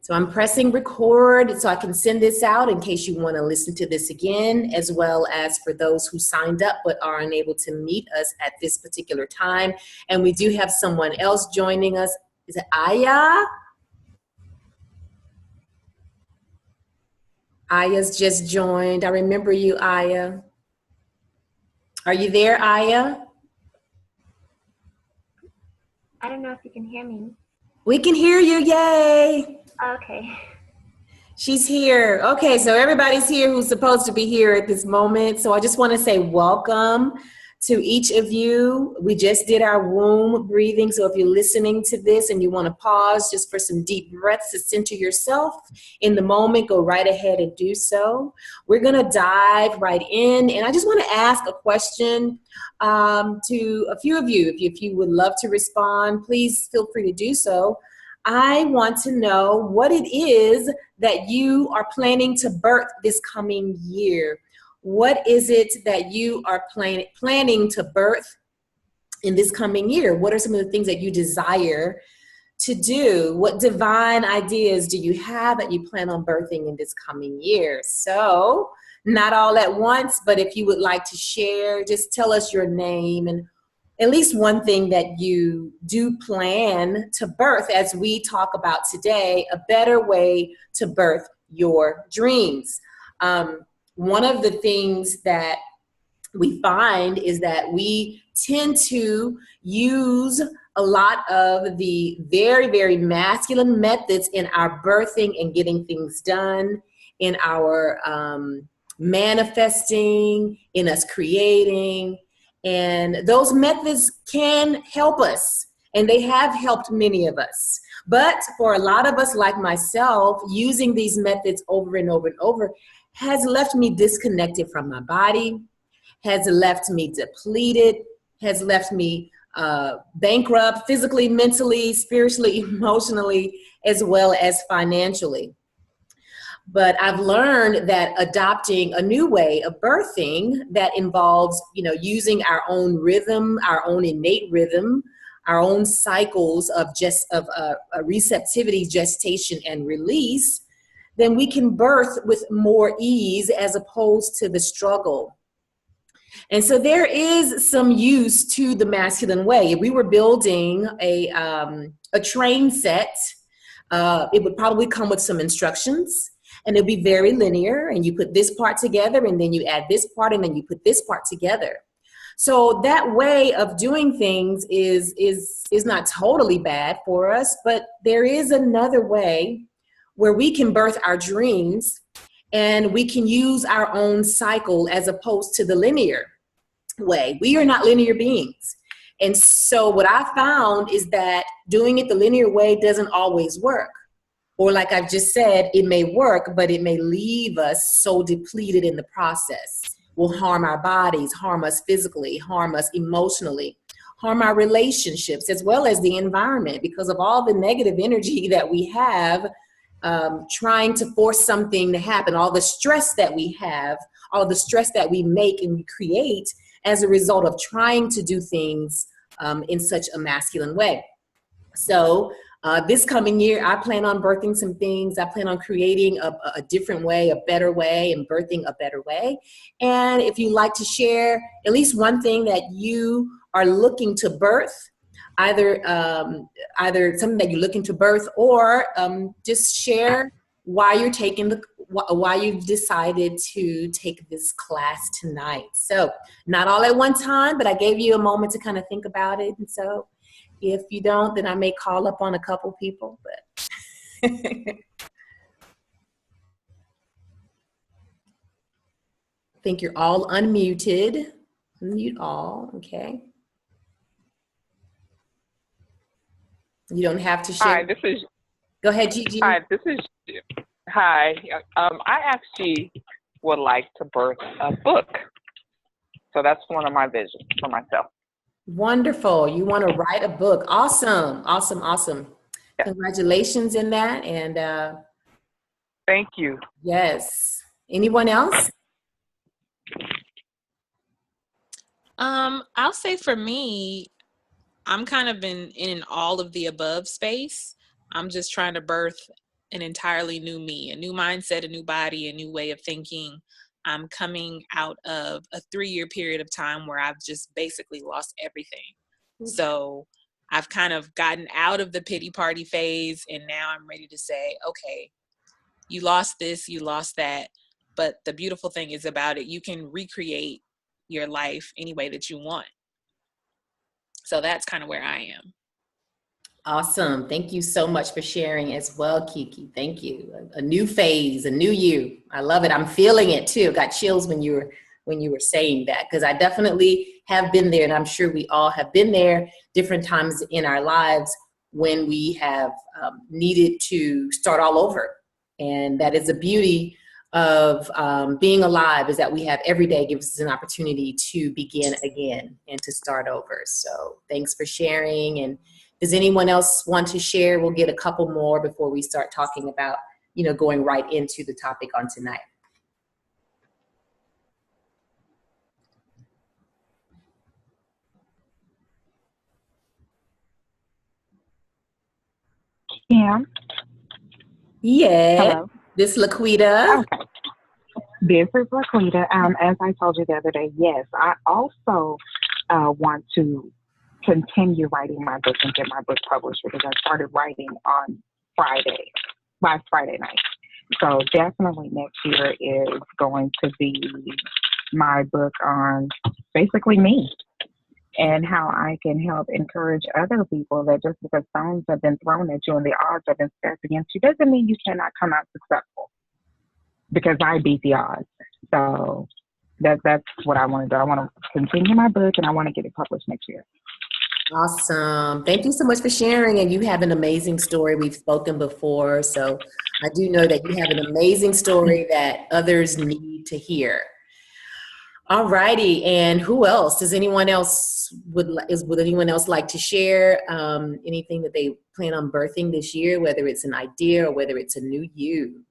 So I'm pressing record so I can send this out in case you want to listen to this again, as well as for those who signed up but are unable to meet us at this particular time. And we do have someone else joining us. Is it Aya? Aya's just joined. I remember you, Aya. Are you there, Aya? I don't know if you can hear me. We can hear you, yay. Okay. She's here. Okay, so everybody's here who's supposed to be here at this moment. So I just want to say welcome to each of you. We just did our womb breathing. So if you're listening to this and you want to pause just for some deep breaths to center yourself in the moment, go right ahead and do so. We're going to dive right in. And I just want to ask a question to a few of you. If you would love to respond, please feel free to do so. I want to know what it is that you are planning to birth this coming year. What is it that you are planning to birth in this coming year? What are some of the things that you desire to do? What divine ideas do you have that you plan on birthing in this coming year? So, not all at once, but if you would like to share, just tell us your name and at least one thing that you do plan to birth, as we talk about today, a better way to birth your dreams. One of the things that we find is that we tend to use a lot of the very, very masculine methods in our birthing and getting things done, in our manifesting, in us creating. And those methods can help us, and they have helped many of us. But for a lot of us, like myself, using these methods over and over and over has left me disconnected from my body, has left me depleted, has left me bankrupt physically, mentally, spiritually, emotionally, as well as financially. But I've learned that adopting a new way of birthing that involves, using our own rhythm, our own innate rhythm, our own cycles of receptivity, gestation, and release, then we can birth with more ease as opposed to the struggle. And so there is some use to the masculine way. If we were building a train set, it would probably come with some instructions. And it'll be very linear, and you put this part together, and then you add this part, and then you put this part together. So that way of doing things is not totally bad for us, but there is another way where we can birth our dreams, and we can use our own cycle as opposed to the linear way. We are not linear beings. And so what I found is that doing it the linear way doesn't always work. Or like I've just said, it may work, but it may leave us so depleted in the process. Will harm our bodies, harm us physically, harm us emotionally, harm our relationships, as well as the environment, because of all the negative energy that we have trying to force something to happen, all the stress that we have, all the stress that we make and we create as a result of trying to do things in such a masculine way. So this coming year, I plan on birthing some things. I plan on creating a different way, a better way, and birthing a better way. And if you'd like to share at least one thing that you are looking to birth, either something that you're looking to birth, or just share why you've decided to take this class tonight. So not all at one time, but I gave you a moment to kind of think about it. And so if you don't, then I may call up on a couple people, but I think you're all unmuted. Unmute all, okay. You don't have to share. Hi, this is. Go ahead, Gigi. Hi, this is. Hi, I actually would like to birth a book. So that's one of my visions for myself. Wonderful. You want to write a book. Awesome. Awesome. Awesome. Yeah. Congratulations in that. And thank you. Yes. Anyone else? I'll say for me, I'm kind of in an all of the above space. I'm just trying to birth an entirely new me, a new mindset, a new body, a new way of thinking. I'm coming out of a 3-year period of time where I've just basically lost everything. So I've kind of gotten out of the pity party phase, and now I'm ready to say, okay, you lost this, you lost that. But the beautiful thing is about it, you can recreate your life any way that you want. So that's kind of where I am. Awesome. Thank you so much for sharing as well, Kiki. Thank you. A new phase, a new you. I love it. I'm feeling it too. Got chills when you were saying that, because I definitely have been there, and I'm sure we all have been there different times in our lives when we have needed to start all over. And that is the beauty of being alive, is that we have every day gives us an opportunity to begin again and to start over. So thanks for sharing. And does anyone else want to share? We'll get a couple more before we start talking about, going right into the topic on tonight. Yeah. Yeah. Hello. This is Laquita. Okay. This is Laquita. As I told you the other day, yes, I also want to continue writing my book and get my book published, because I started writing on last Friday night. So definitely next year is going to be my book on basically me and how I can help encourage other people that just because stones have been thrown at you and the odds have been stacked against you doesn't mean you cannot come out successful, because I beat the odds. So that's what I want to do. I want to continue my book, and I want to get it published next year. Awesome. Thank you so much for sharing. And you have an amazing story. We've spoken before, so I do know that you have an amazing story that others need to hear. All righty. And who else? Does anyone else would anyone else like to share anything that they plan on birthing this year, whether it's an idea or whether it's a new you?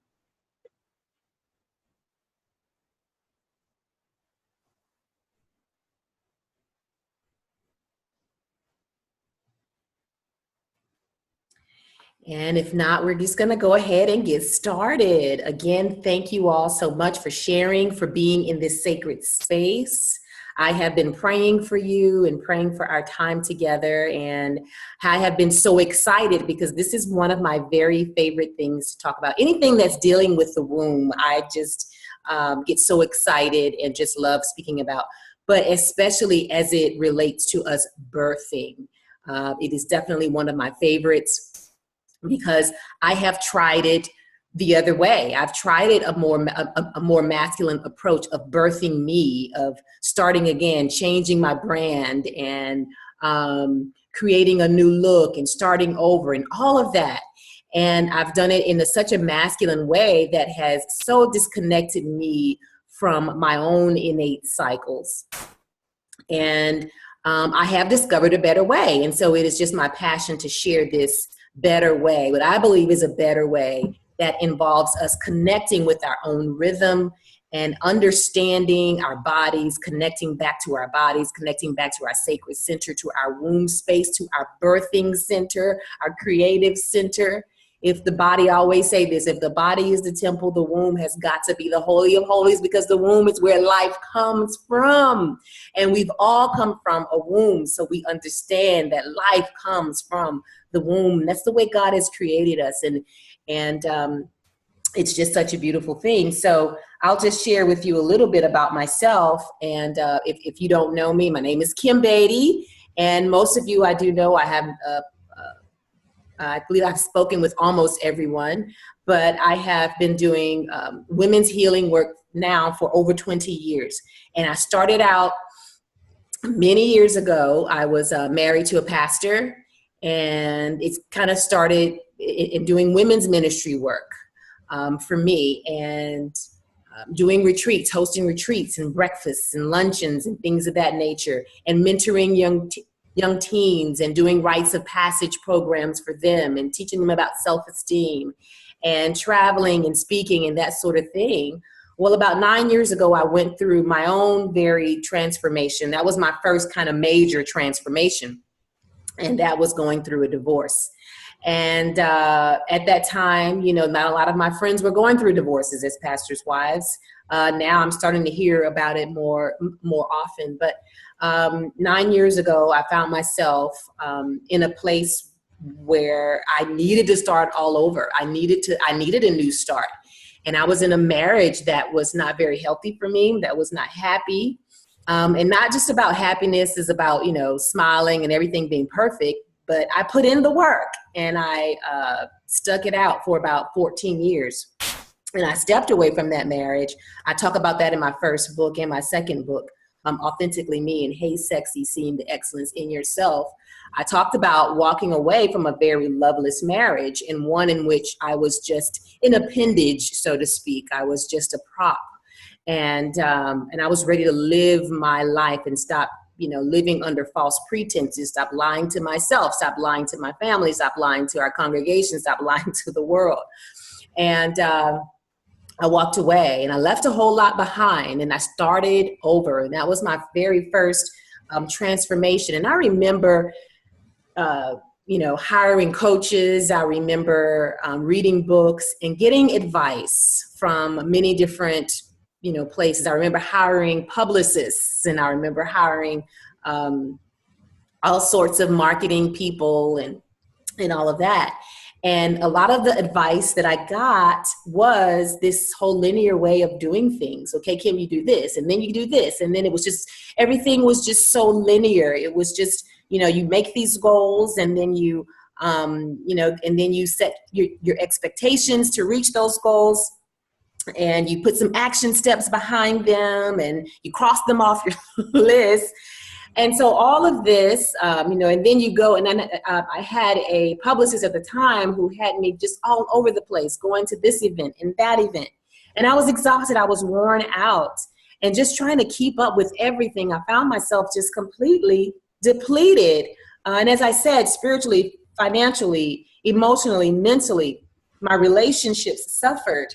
And if not, we're just going to go ahead and get started. Again, thank you all so much for sharing, for being in this sacred space. I have been praying for you and praying for our time together. And I have been so excited because this is one of my very favorite things to talk about. Anything that's dealing with the womb, I just get so excited and just love speaking about, but especially as it relates to us birthing. It is definitely one of my favorites, because I have tried it the other way. I've tried it a more masculine approach of birthing me, of starting again, changing my brand, and creating a new look and starting over and all of that. And I've done it in such a masculine way that has so disconnected me from my own innate cycles. And I have discovered a better way. And so it is just my passion to share this better way, what I believe is a better way that involves us connecting with our own rhythm and understanding our bodies, connecting back to our bodies, connecting back to our sacred center, to our womb space, to our birthing center, our creative center. If the body, I always say this, if the body is the temple, the womb has got to be the holy of holies, because the womb is where life comes from. And we've all come from a womb, so we understand that life comes from the womb. That's the way God has created us. And it's just such a beautiful thing. So I'll just share with you a little bit about myself. And if you don't know me, my name is Kim Beatty. And most of you, I do know, I believe I've spoken with almost everyone, but I have been doing women's healing work now for over 20 years. And I started out many years ago. I was married to a pastor, and it's kind of started in doing women's ministry work for me, and doing retreats, hosting retreats and breakfasts and luncheons and things of that nature, and mentoring young teens and doing rites of passage programs for them and teaching them about self-esteem and traveling and speaking and that sort of thing. Well, about 9 years ago, I went through my own very transformation. That was my first kind of major transformation. And that was going through a divorce. And at that time, you know, not a lot of my friends were going through divorces as pastors' wives. Now I'm starting to hear about it more often. But 9 years ago, I found myself in a place where I needed to start all over. I needed a new start. And I was in a marriage that was not very healthy for me, that was not happy. And not just about happiness is about, you know, smiling and everything being perfect, but I put in the work and I stuck it out for about 14 years. And I stepped away from that marriage. I talk about that in my first book and my second book, Authentically Me and Hey Sexy, Seeing the Excellence in Yourself. I talked about walking away from a very loveless marriage and one in which I was just an appendage, so to speak. I was just a prop. And I was ready to live my life and stop, you know, living under false pretenses, stop lying to myself, stop lying to my family, stop lying to our congregation, stop lying to the world. And I walked away and I left a whole lot behind and I started over. And that was my very first transformation. And I remember, you know, hiring coaches. I remember reading books and getting advice from many different, you know, places. I remember hiring publicists and I remember hiring all sorts of marketing people and all of that. And a lot of the advice that I got was this whole linear way of doing things. Okay, Kim, you do this, and then you do this. And then it was just, everything was just so linear. It was just, you know, you make these goals and then you, you know, and then you set your expectations to reach those goals. And you put some action steps behind them and you cross them off your list. And so all of this, you know, and then you go, and then I had a publicist at the time who had me just all over the place, going to this event and that event. And I was exhausted. I was worn out and just trying to keep up with everything. I found myself just completely depleted. And as I said, spiritually, financially, emotionally, mentally, my relationships suffered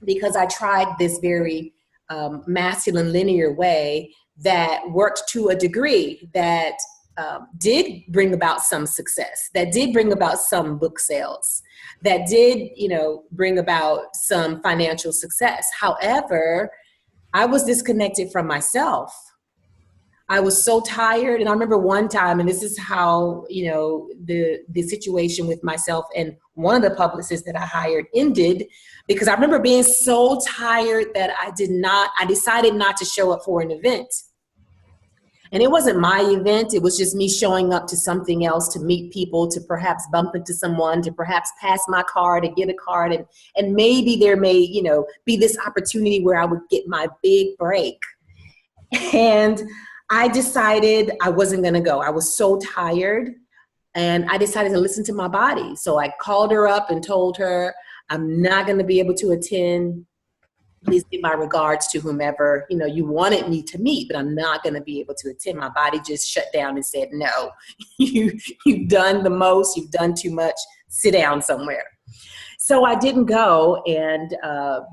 because I tried this very masculine linear way that worked to a degree that did bring about some success, that did bring about some book sales, that did, you know, bring about some financial success. However, I was disconnected from myself. I was so tired. And I remember one time, and this is how, you know, the situation with myself and one of the publicists that I hired ended, because I remember being so tired that I decided not to show up for an event. And it wasn't my event. It was just me showing up to something else, to meet people, to perhaps bump into someone, to perhaps pass my card and get a card. And maybe there may, you know, be this opportunity where I would get my big break. And I decided I wasn't going to go. I was so tired and I decided to listen to my body. So I called her up and told her, I'm not going to be able to attend. Please give my regards to whomever, you know, you wanted me to meet, but I'm not going to be able to attend. My body just shut down and said, no, you've done the most. You've done too much. Sit down somewhere. So I didn't go, and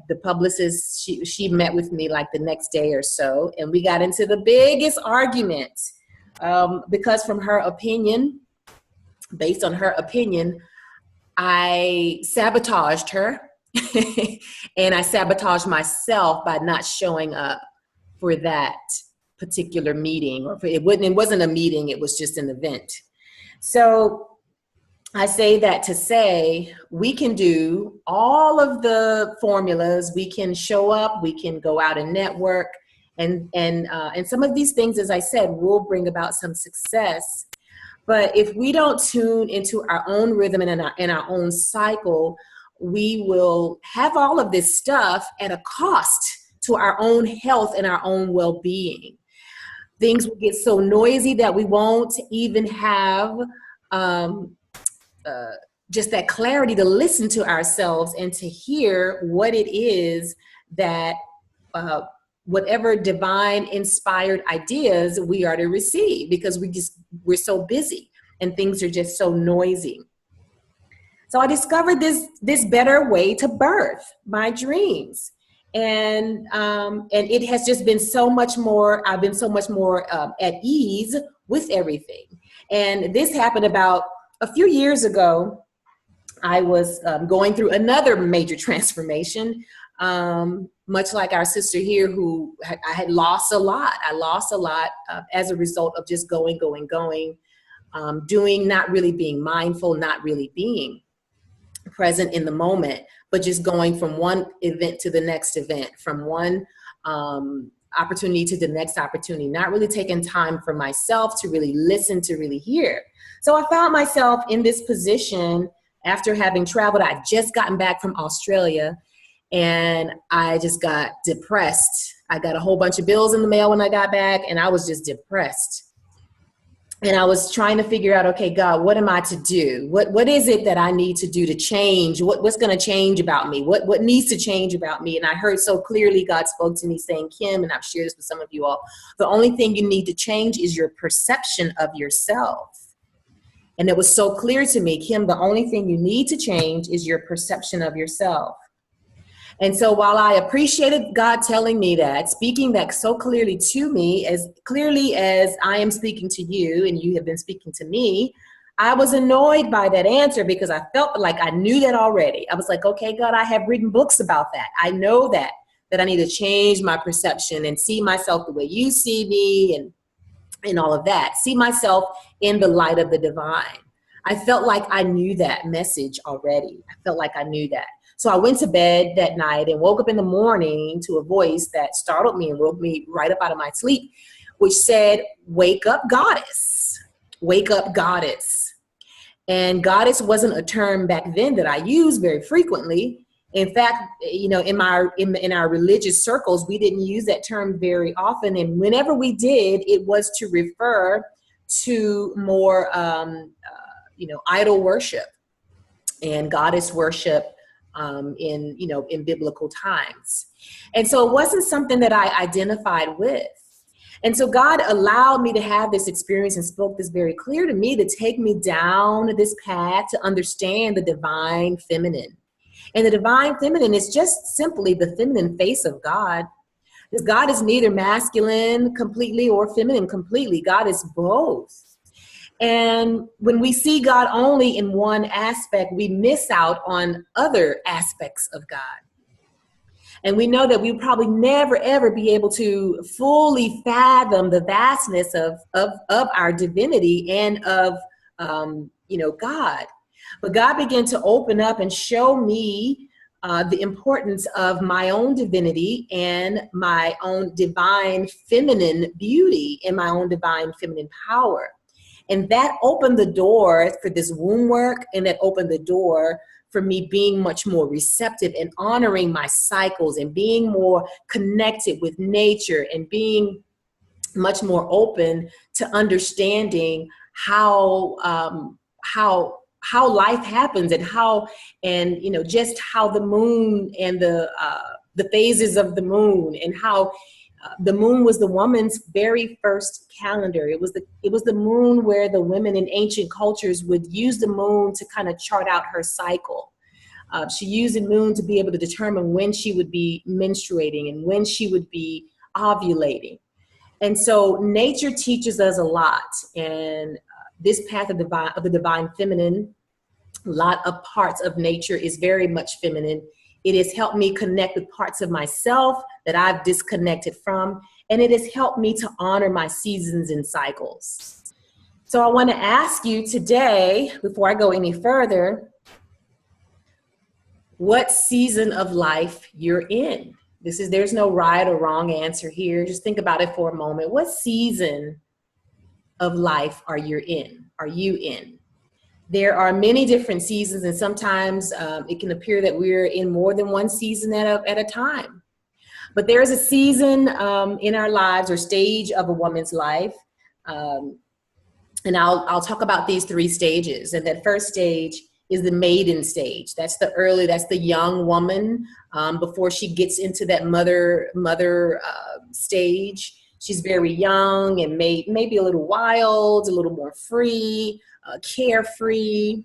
the publicist, she met with me like the next day or so, and we got into the biggest argument because from her opinion, based on her opinion, I sabotaged her and I sabotaged myself by not showing up for that particular meeting, or it wasn't a meeting, it was just an event. So I say that to say we can do all of the formulas. We can show up, we can go out and network, and some of these things, as I said, will bring about some success. But if we don't tune into our own rhythm and in our own cycle, we will have all of this stuff at a cost to our own health and our own well-being. Things will get so noisy that we won't even have just that clarity to listen to ourselves and to hear what it is that whatever divine inspired ideas we are to receive, because we're so busy and things are just so noisy. So I discovered this better way to birth my dreams. And it has just been so much more, I've been so much more at ease with everything. And this happened about a few years ago, I was going through another major transformation, much like our sister here, who I had lost a lot. I lost a lot as a result of just going, doing, not really being mindful, not really being present in the moment, but just going from one event to the next event, from one opportunity to the next opportunity, not really taking time for myself to really listen, to really hear. So I found myself in this position after having traveled. I'd just gotten back from Australia, and I just got depressed. I got a whole bunch of bills in the mail when I got back, and I was just depressed. And I was trying to figure out, okay, God, what am I to do? What is it that I need to do to change? What's going to change about me? What needs to change about me? And I heard so clearly God spoke to me saying, Kim, and I've shared this with some of you all, the only thing you need to change is your perception of yourself. And it was so clear to me, Kim, the only thing you need to change is your perception of yourself. And so while I appreciated God telling me that, speaking that so clearly to me, as clearly as I am speaking to you and you have been speaking to me, I was annoyed by that answer because I felt like I knew that already. I was like, okay, God, I have written books about that. I know that I need to change my perception and see myself the way you see me and all of that. See myself in the light of the divine. I felt like I knew that message already. I felt like I knew that. So I went to bed that night and woke up in the morning to a voice that startled me and woke me right up out of my sleep, which said, wake up, goddess. Wake up, goddess. And goddess wasn't a term back then that I used very frequently. In fact, you know, in our religious circles, we didn't use that term very often. And whenever we did, it was to refer to more, idol worship and goddess worship in biblical times. And so it wasn't something that I identified with. And so God allowed me to have this experience and spoke this very clear to me to take me down this path to understand the divine feminine. And the divine feminine is just simply the feminine face of God. Because God is neither masculine completely or feminine completely. God is both. And when we see God only in one aspect, we miss out on other aspects of God. And we know that we probably never, ever be able to fully fathom the vastness of our divinity and of, God. But God began to open up and show me the importance of my own divinity and my own divine feminine beauty and my own divine feminine power. And that opened the door for this womb work, and that opened the door for me being much more receptive and honoring my cycles and being more connected with nature and being much more open to understanding how life happens and just how the moon and the phases of the moon and how the moon was the woman's very first calendar. It was the moon where the women in ancient cultures would use the moon to kind of chart out her cycle. She used the moon to be able to determine when she would be menstruating and when she would be ovulating. And so nature teaches us a lot. And this path of the divine feminine, a lot of parts of nature is very much feminine. It has helped me connect with parts of myself that I've disconnected from, and it has helped me to honor my seasons and cycles. So I want to ask you today, before I go any further, what season of life you're in. There's no right or wrong answer here. Just think about it for a moment. What season of life are you in? There are many different seasons, and sometimes it can appear that we're in more than one season at a time. But there is a season in our lives or stage of a woman's life, and I'll talk about these 3 stages. And that first stage is the maiden stage. That's the young woman before she gets into that mother stage. She's very young and maybe a little wild, a little more free, carefree,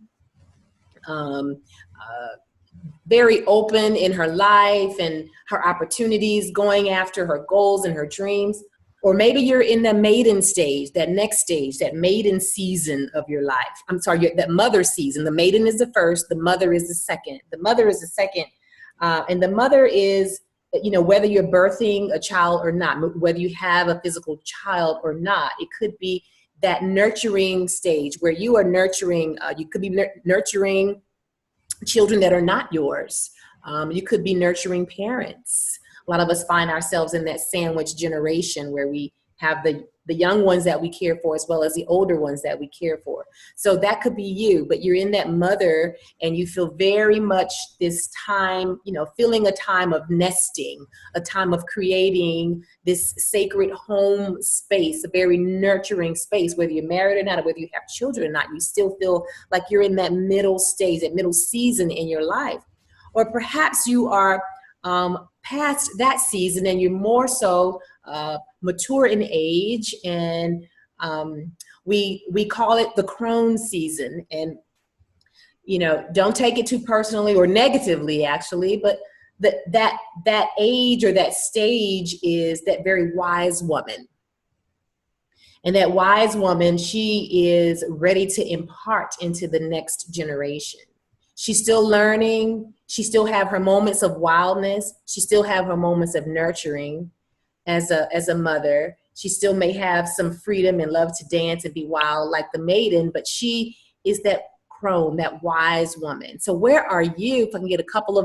very open in her life and her opportunities, going after her goals and her dreams. Or maybe you're in the maiden stage, that next stage, that maiden season of your life. I'm sorry, that mother season. The maiden is the first, the mother is the second. The mother is the second, and the mother is, whether you're birthing a child or not, whether you have a physical child or not, it could be that nurturing stage where you are nurturing, you could be nurturing children that are not yours. You could be nurturing parents. A lot of us find ourselves in that sandwich generation where we have the young ones that we care for as well as the older ones that we care for. So that could be you, but you're in that mother and you feel very much this time, feeling a time of nesting, a time of creating this sacred home space, a very nurturing space, whether you're married or not, or whether you have children or not, you still feel like you're in that middle stage, that middle season in your life. Or perhaps you are past that season and you're more so mature in age, and we call it the crone season. And don't take it too personally or negatively, actually, but that age or that stage is that very wise woman. And that wise woman, she is ready to impart into the next generation. She's still learning. She still have her moments of wildness. She still have her moments of nurturing as a mother. She still may have some freedom and love to dance and be wild like the maiden, but she is that crone, that wise woman. So where are you? If I can get a couple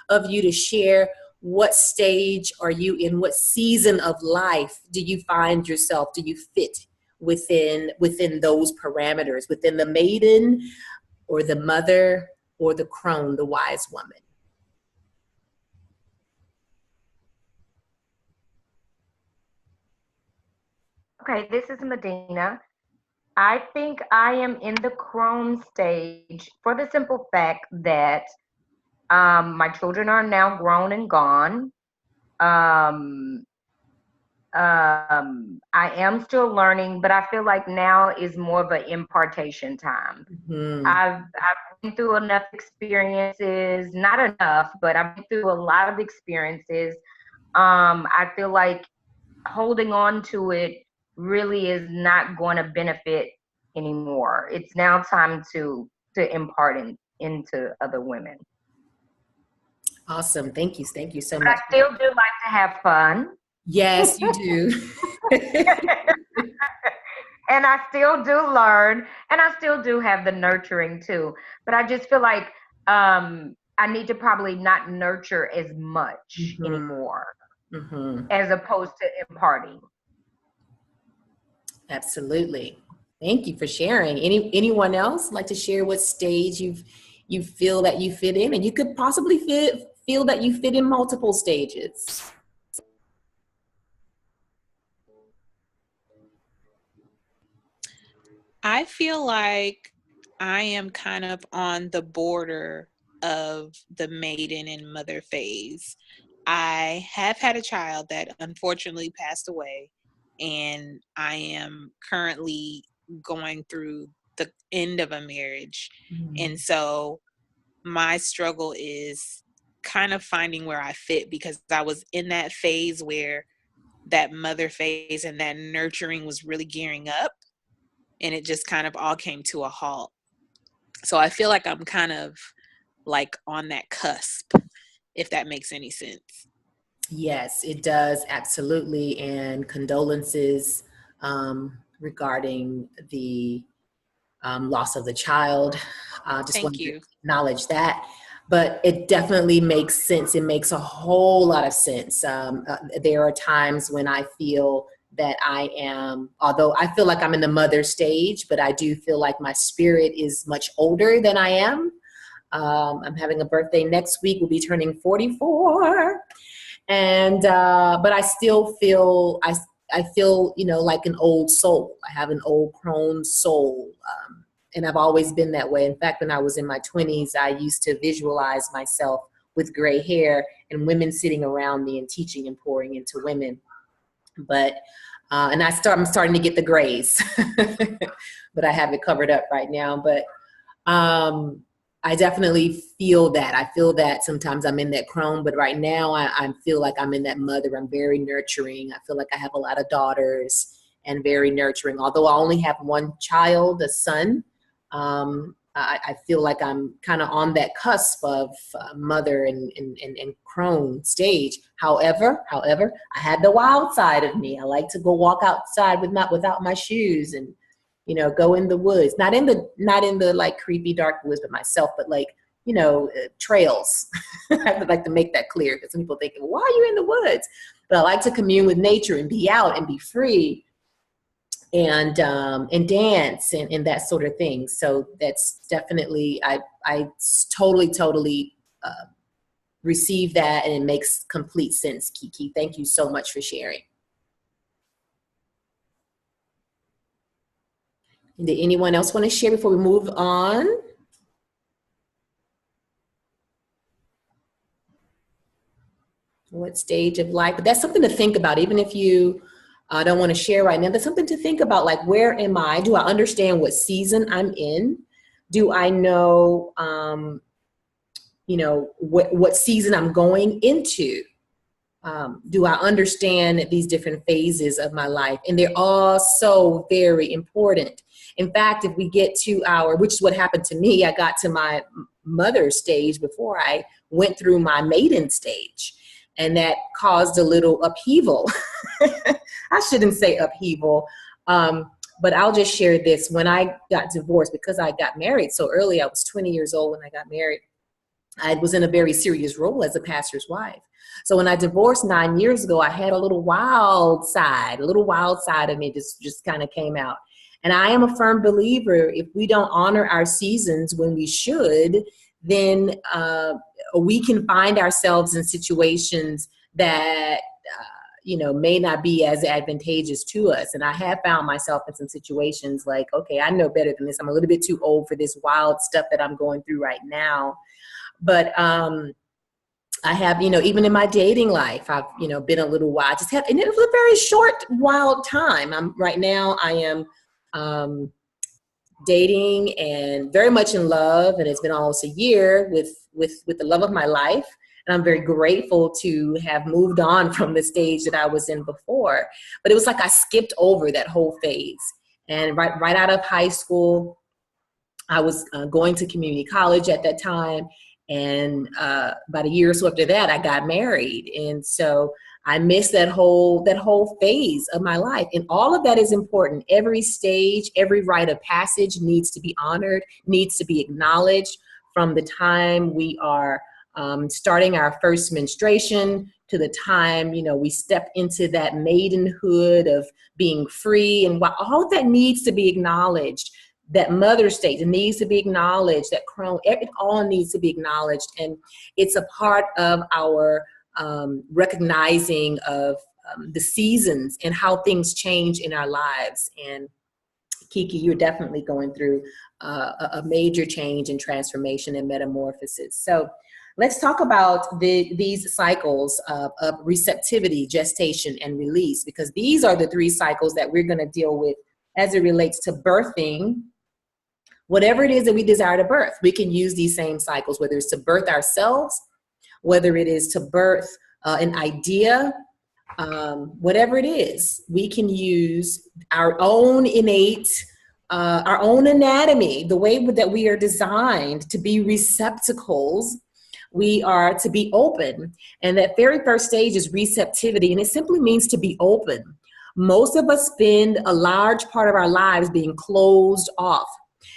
of you to share, what stage are you in? What season of life do you find yourself? Do you fit within those parameters, within the maiden or the mother or the crone, the wise woman? Okay, this is Medina. I think I am in the crone stage for the simple fact that my children are now grown and gone. I am still learning, but I feel like now is more of an impartation time. Mm-hmm. I've been through enough experiences, not enough, but I've been through a lot of experiences. I feel like holding on to it really is not going to benefit anymore. It's now time to impart into other women. Awesome. Thank you so But much. I still do like to have fun. Yes, you do. And I still do learn, and I still do have the nurturing too. But I just feel like I need to probably not nurture as much anymore, as opposed to imparting. Absolutely. Thank you for sharing. Anyone else like to share what stage you feel that you fit in? And you could possibly feel that you fit in multiple stages. I feel like I am kind of on the border of the maiden and mother phase. I have had a child that unfortunately passed away, and I am currently going through the end of a marriage. And so my struggle is kind of finding where I fit, because I was in that phase where that mother phase and that nurturing was really gearing up, and it just kind of all came to a halt. So I feel like I'm kind of like on that cusp, if that makes any sense. Yes, it does. Absolutely. And condolences regarding the loss of the child. Just want to acknowledge that. But it definitely makes sense. It makes a whole lot of sense. There are times when I feel that I am, although I feel like I'm in the mother stage, but I do feel like my spirit is much older than I am. I'm having a birthday next week. We'll be turning 44. And, but I still feel, I feel, like an old soul. I have an old crone soul. And I've always been that way. In fact, when I was in my 20s, I used to visualize myself with gray hair and women sitting around me and teaching and pouring into women. But, and I'm starting to get the grays, but I have it covered up right now. But I definitely feel that. I feel that sometimes I'm in that crone, but right now I feel like I'm in that mother. I'm very nurturing. I feel like I have a lot of daughters and very nurturing. Although I only have one child, a son, I feel like I'm kind of on that cusp of mother and crone stage. However, I had the wild side of me. I like to go walk outside without my shoes and, you know, go in the woods, not in the like creepy dark woods, but myself, but like, you know, trails. I would like to make that clear because some people think, well, why are you in the woods? But I like to commune with nature and be out and be free and dance and that sort of thing. So that's definitely, I totally receive that, and it makes complete sense, Kiki. Thank you so much for sharing. Did anyone else want to share before we move on? What stage of life? But that's something to think about, even if you don't want to share right now. That's something to think about, like, where am I? Do I understand what season I'm in? Do I know, you know, what season I'm going into? Do I understand these different phases of my life? And they're all so very important. In fact, if we get to which is what happened to me, I got to my mother stage before I went through my maiden stage. And that caused a little upheaval. I shouldn't say upheaval, but I'll just share this. When I got divorced, because I got married so early, I was 20 years old when I got married. I was in a very serious role as a pastor's wife. So when I divorced 9 years ago, I had a little wild side of me just kind of came out. And I am a firm believer, if we don't honor our seasons when we should, then we can find ourselves in situations that, you know, may not be as advantageous to us. And I have found myself in some situations like, okay, I know better than this. I'm a little bit too old for this wild stuff that I'm going through right now. But I have, you know, even in my dating life, I've, you know, been a little wild. And it was a very short, wild time. Right now I am dating and very much in love, and it's been almost a year with the love of my life. And I'm very grateful to have moved on from the stage that I was in before. But it was like I skipped over that whole phase. And right out of high school, I was going to community college at that time. And about a year or so after that, I got married. And so I missed that whole phase of my life. And all of that is important. Every stage, every rite of passage needs to be honored, needs to be acknowledged, from the time we are starting our first menstruation to the time, you know, we step into that maidenhood of being free. And all of that needs to be acknowledged. That mother stage, it needs to be acknowledged. That crone, it all needs to be acknowledged. And it's a part of our recognizing of the seasons and how things change in our lives. And Kiki, you're definitely going through a major change and transformation and metamorphosis. So let's talk about these cycles of receptivity, gestation, and release, because these are the three cycles that we're going to deal with as it relates to birthing. Whatever it is that we desire to birth, we can use these same cycles, whether it's to birth ourselves, whether it is to birth an idea, whatever it is, we can use our own innate, our own anatomy, the way that we are designed to be receptacles. We are to be open. And that very first stage is receptivity, and it simply means to be open. Most of us spend a large part of our lives being closed off.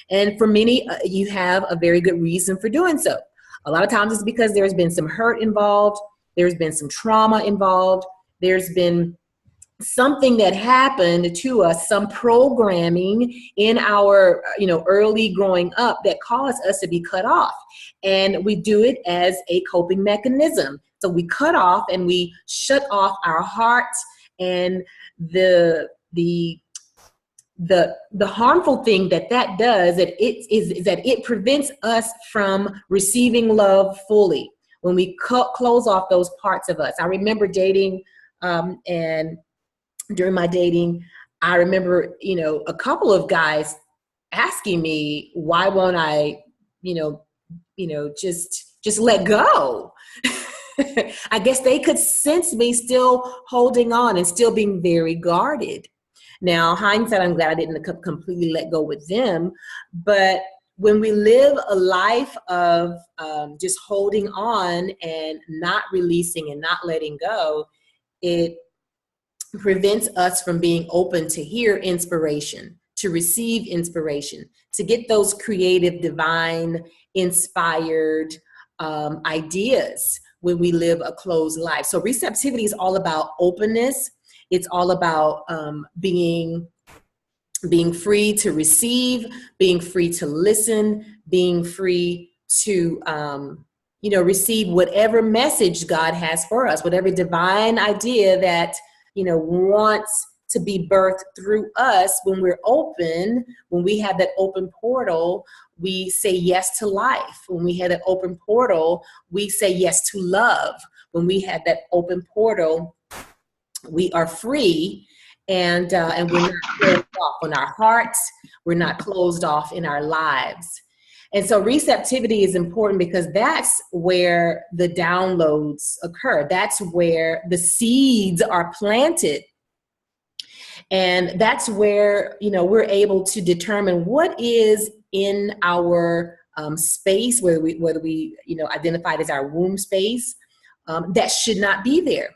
And for many, you have a very good reason for doing so. A lot of times it's because there's been some hurt involved. There's been some trauma involved. There's been something that happened to us, some programming in our, you know, early growing up that caused us to be cut off. And we do it as a coping mechanism. So we cut off and we shut off our hearts, and the harmful thing that does is that it prevents us from receiving love fully when we close off those parts of us. I remember dating, and during my dating, I remember, you know, a couple of guys asking me, why won't I, you know, just let go. I guess they could sense me still holding on and still being very guarded. Now, hindsight, I'm glad I didn't completely let go with them. But when we live a life of just holding on and not releasing and not letting go, it prevents us from being open to hear inspiration, to receive inspiration, to get those creative, divine, inspired ideas when we live a closed life. So receptivity is all about openness. It's all about being free to receive, being free to listen, being free to receive whatever message God has for us, whatever divine idea that wants to be birthed through us. When we're open, when we have that open portal, we say yes to life. When we have that open portal, we say yes to love. When we have that open portal, we are free, and we're not closed off on our hearts. We're not closed off in our lives. And so receptivity is important because that's where the downloads occur. That's where the seeds are planted. And that's where, we're able to determine what is in our space, whether we identified as our womb space, that should not be there.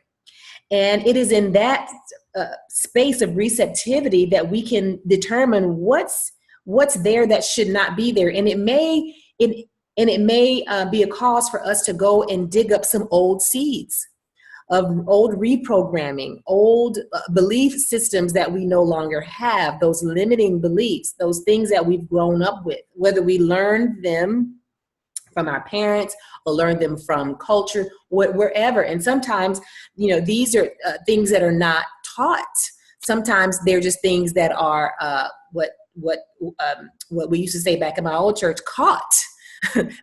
And it is in that space of receptivity that we can determine what's there that should not be there. And it may be a cause for us to go and dig up some old seeds of old reprogramming, old belief systems that we no longer have, those limiting beliefs, those things that we've grown up with, whether we learned them from our parents or learned them from culture, wherever. And sometimes, these are things that are not taught. Sometimes they're just things that are what we used to say back in my old church, caught.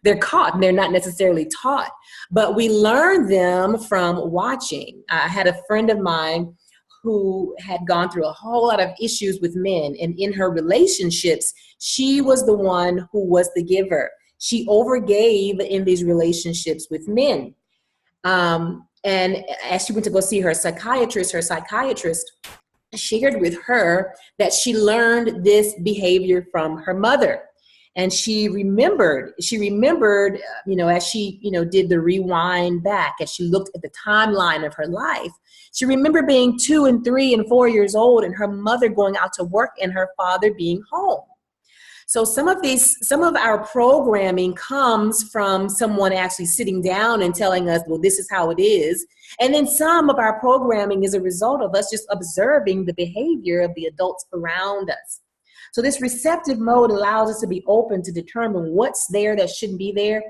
They're caught and they're not necessarily taught, but we learn them from watching. I had a friend of mine who had gone through a whole lot of issues with men, and in her relationships, she was the one who was the giver. She overgave in these relationships with men. And as she went to go see her psychiatrist shared with her that she learned this behavior from her mother. And she remembered, as she, did the rewind back, as she looked at the timeline of her life, she remembered being 2 and 3 and 4 years old and her mother going out to work and her father being home. So some of our programming comes from someone actually sitting down and telling us, well, this is how it is. And then some of our programming is a result of us just observing the behavior of the adults around us. So this receptive mode allows us to be open to determine what's there that shouldn't be there,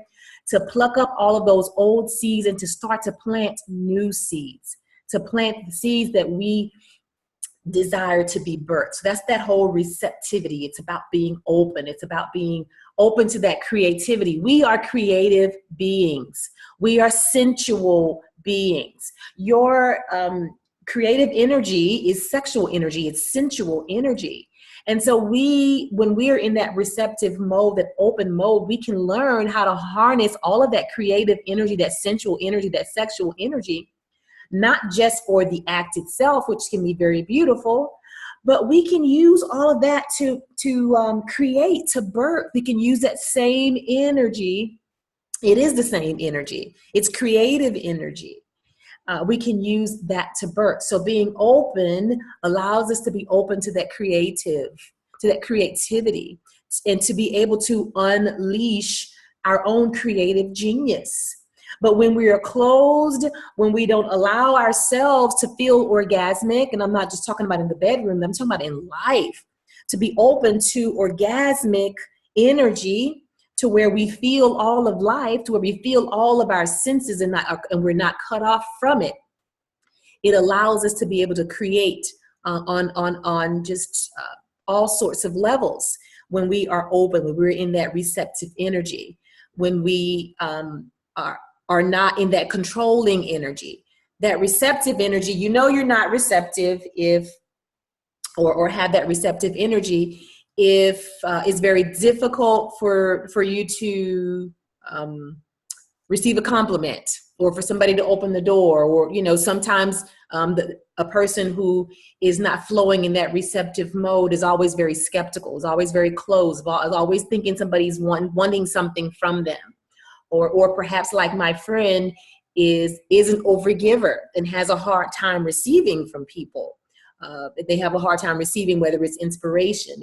to pluck up all of those old seeds and to start to plant new seeds, to plant the seeds that we desire to be birthed. So that's that whole receptivity. It's about being open. It's about being open to that creativity. We are creative beings. We are sensual beings. Your creative energy is sexual energy. It's sensual energy. And so when we're in that receptive mode, that open mode, we can learn how to harness all of that creative energy, that sensual energy, that sexual energy, not just for the act itself, which can be very beautiful, but we can use all of that to create, to birth. We can use that same energy. It is the same energy. It's creative energy. We can use that to birth. So being open allows us to be open to that creativity, and to be able to unleash our own creative genius. But when we are closed, when we don't allow ourselves to feel orgasmic, and I'm not just talking about in the bedroom, I'm talking about in life, to be open to orgasmic energy, to where we feel all of life, to where we feel all of our senses and we're not cut off from it. It allows us to be able to create on just all sorts of levels when we are open, when we're in that receptive energy, when we are not in that controlling energy. That receptive energy, you're not receptive if, or have that receptive energy if it's very difficult for you to receive a compliment, or for somebody to open the door, or, you know, sometimes a person who is not flowing in that receptive mode is always very skeptical, is always very closed, is always thinking somebody's wanting something from them. Or perhaps, like my friend, is an overgiver and has a hard time receiving from people. They have a hard time receiving, whether it's inspiration,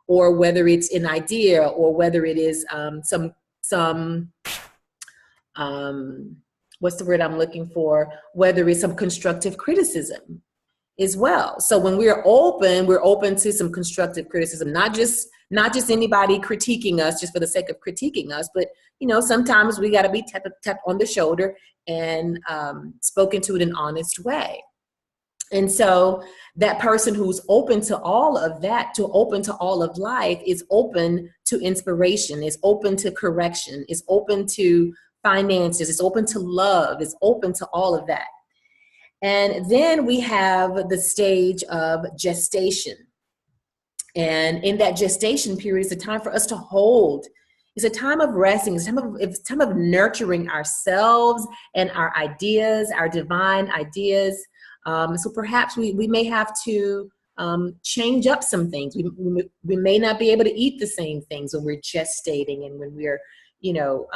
or whether it's an idea, or whether it is what's the word I'm looking for? Whether it's some constructive criticism as well. So when we're open to some constructive criticism, not just anybody critiquing us just for the sake of critiquing us, but, you know, sometimes we got to be tapped on the shoulder and spoken to in an honest way. And so that person who's open to all of that, open to all of life, is open to inspiration, is open to correction, is open to finances, is open to love, is open to all of that. And then we have the stage of gestation. And in that gestation period, it's a time for us to hold. It's a time of resting. It's a time of nurturing ourselves and our ideas, our divine ideas. So perhaps we may have to change up some things. We may not be able to eat the same things when we're gestating and when we're, you know,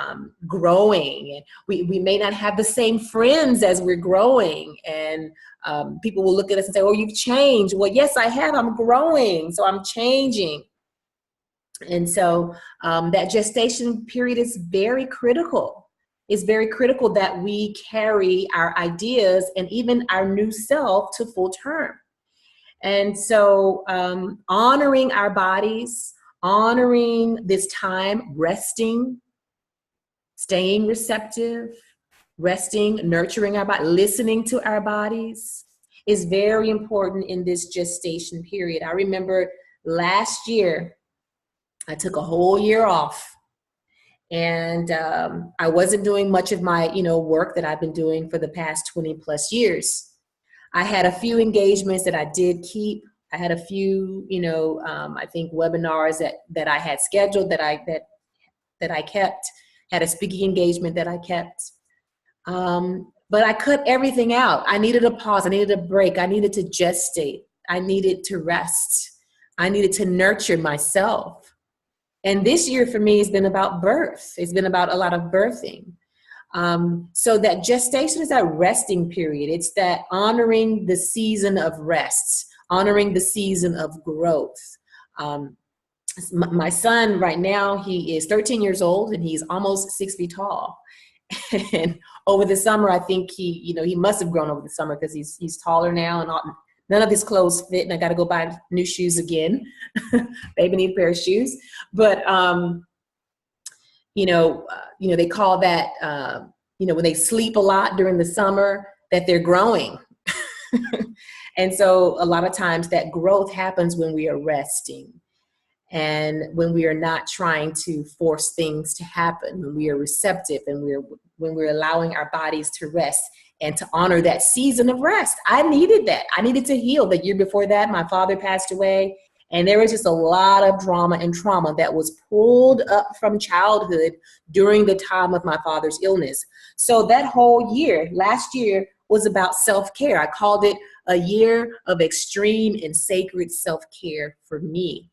growing. And we may not have the same friends as we're growing. And people will look at us and say, oh, you've changed. Well, yes, I have. I'm growing. So I'm changing. And so that gestation period is very critical. It's very critical that we carry our ideas and even our new self to full term. And so honoring our bodies, honoring this time, resting, staying receptive, resting, nurturing our body, listening to our bodies is very important in this gestation period. I remember last year, I took a whole year off, and I wasn't doing much of my, you know, work that I've been doing for the past 20 plus years. I had a few engagements that I did keep. I had a few, you know, I think webinars that I had scheduled that I kept, had a speaking engagement that I kept. But I cut everything out. I needed a pause. I needed a break. I needed to gestate. I needed to rest. I needed to nurture myself. And this year for me has been about birth. It's been about a lot of birthing. So that gestation is that resting period. It's that honoring the season of rest, honoring the season of growth. My son right now, he is 13 years old and he's almost 6 feet tall. And over the summer, I think he must have grown over the summer because he's taller now, and none of his clothes fit, and I got to go buy new shoes again. Baby need a pair of shoes. But, they call that, when they sleep a lot during the summer, that they're growing. And so a lot of times that growth happens when we are resting and when we are not trying to force things to happen, when we are receptive and when we're allowing our bodies to rest and to honor that season of rest. I needed that. I needed to heal. The year before that, my father passed away, and there was just a lot of drama and trauma that was pulled up from childhood during the time of my father's illness. So that whole year, last year, was about self-care. I called it a year of extreme and sacred self-care for me.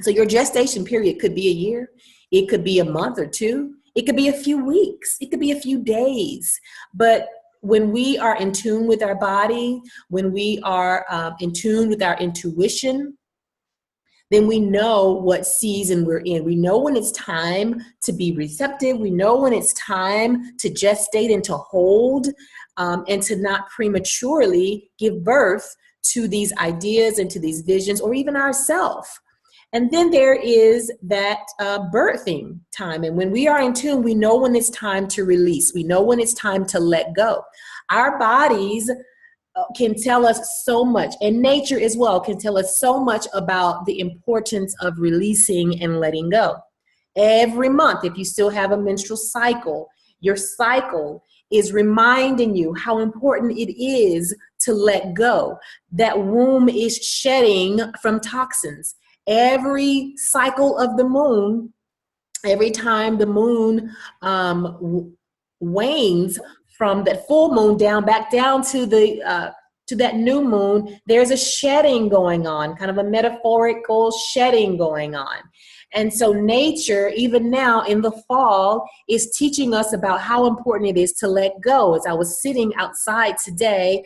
So your gestation period could be a year. It could be a month or two. It could be a few weeks. It could be a few days. But when we are in tune with our body, when we are in tune with our intuition, then we know what season we're in. We know when it's time to be receptive. We know when it's time to gestate and to hold, and to not prematurely give birth to these ideas and to these visions or even ourselves. And then there is that birthing time. And when we are in tune, we know when it's time to release. We know when it's time to let go. Our bodies can tell us so much, and nature as well can tell us so much about the importance of releasing and letting go. Every month, if you still have a menstrual cycle, your cycle is reminding you how important it is to let go. That womb is shedding from toxins. Every cycle of the moon every time the moon wanes from that full moon down back down to the to that new moon, there's a shedding going on, kind of a metaphorical shedding going on. And so nature, even now in the fall, is teaching us about how important it is to let go. As I was sitting outside today,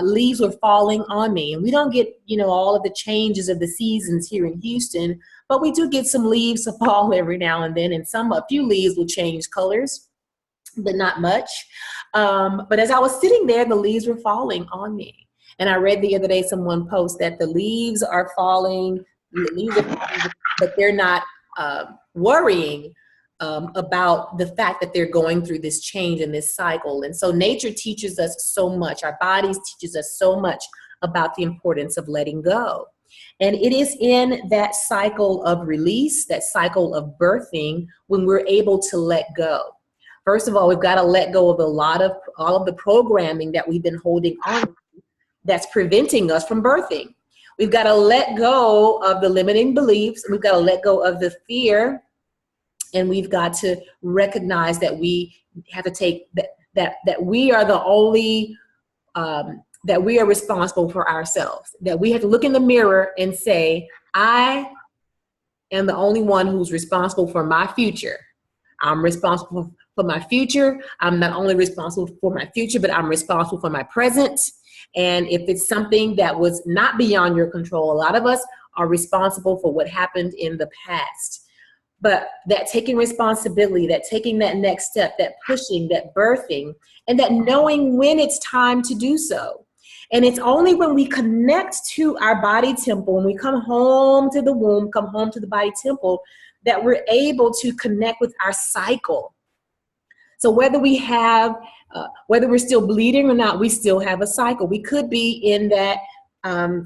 leaves were falling on me. And we don't get, all of the changes of the seasons here in Houston, but we do get some leaves to fall every now and then. And a few leaves will change colors, but not much. But as I was sitting there, the leaves were falling on me. And I read the other day someone post that the leaves are falling, but they're not worrying about the fact that they're going through this change and this cycle. And so nature teaches us so much. Our bodies teaches us so much about the importance of letting go. And it is in that cycle of release, that cycle of birthing, when we're able to let go. First of all, we've got to let go of all of the programming that we've been holding on to that's preventing us from birthing. We've got to let go of the limiting beliefs. We've got to let go of the fear. And we've got to recognize that we have to take that we are the only, that we are responsible for ourselves. That we have to look in the mirror and say, I am the only one who's responsible for my future. I'm responsible for my future. I'm not only responsible for my future, but I'm responsible for my present. And if it's something that was not beyond your control, a lot of us are responsible for what happened in the past. But that taking responsibility, that taking that next step, that pushing, that birthing, and that knowing when it's time to do so. And it's only when we connect to our body temple, when we come home to the womb, come home to the body temple, that we're able to connect with our cycle. So whether we're still bleeding or not, we still have a cycle. We could be in that